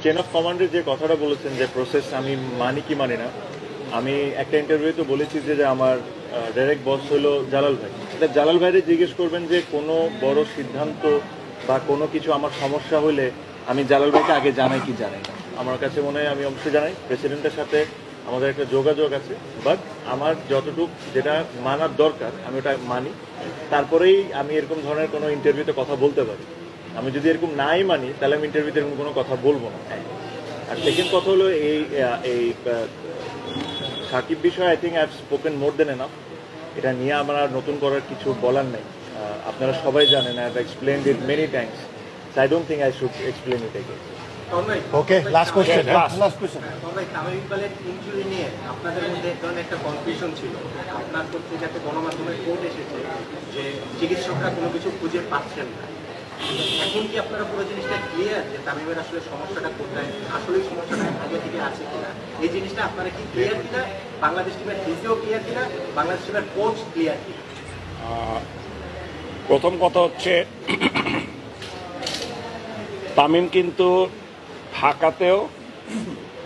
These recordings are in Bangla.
চেন অফ কমান্ডের যে কথাটা বলেছেন যে প্রসেস আমি মানি কি মানি না, আমি একটা ইন্টারভিউতে বলেছি যে আমার ডাইরেক্ট বস হলো জালাল ভাই। এটা জালাল ভাইরে জিজ্ঞেস করবেন যে কোনো বড় সিদ্ধান্ত বা কোনো কিছু আমার সমস্যা হলে আমি জালাল ভাইকে আগে জানাই কি জানাই না। আমার কাছে মনে হয় আমি অবশ্যই জানাই, প্রেসিডেন্টের সাথে আমাদের একটা যোগাযোগ আছে, বাট আমার যতটুকু যেটা মানার দরকার আমি ওটা মানি, তারপরেই আমি এরকম ধরনের কোনো ইন্টারভিউতে কথা বলতে পারি। আমি যদি এরকম নাই মানি তাহলে আমি ইন্টারভিউতে এরকম কোনো কথা বলবো না। আর সেকেন্ড কথা হলো এই সাকিব বিষয়ে I think I have spoken more than enough. এটা নিয়ে আমার আর নতুন করার কিছু বলার নেই। আপনারা সবাই জানেন, I have explained it many Times, so I don't think I should explain it again. Okay, last question. Last question. Tamim ইকবালের ইনজুরি নিয়ে আপনাদের মধ্যে এক ধরনের একটা কনফিউশন ছিল। আপনার পত্রিকাতে গণমাধ্যমে কোর্ট এসেছে যে চিকিৎসকরা কোনো কিছু খুঁজে পাচ্ছেন না। এখন কি আপনারা পুরো জিনিসটা ক্লিয়ার যে তামিমের আসলে সমস্যাটা কোথায়, আসলে সমস্যাটা আগে থেকে আছে কিনা, এই জিনিসটা আপনারা কি ক্লিয়ার কিনা, বাংলাদেশ টিমের ফিজিও ক্লিয়ার কিনা, বাংলাদেশ টিমের কোচ ক্লিয়ার কিনা? প্রথম কথা হচ্ছে তামিম কিন্তু ঢাকাতেও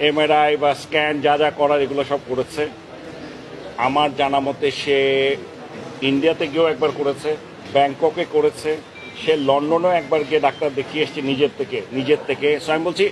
এমআরআই বা স্ক্যান যা যা করার এগুলো সব করেছে। আমার জানা মতে সে ইন্ডিয়াতে গিয়েও একবার করেছে, ব্যাংককে করেছে, সে লন্ডনেও একবার গিয়ে ডাক্তার দেখিয়ে এসছে নিজের থেকে। সো আমি বলছি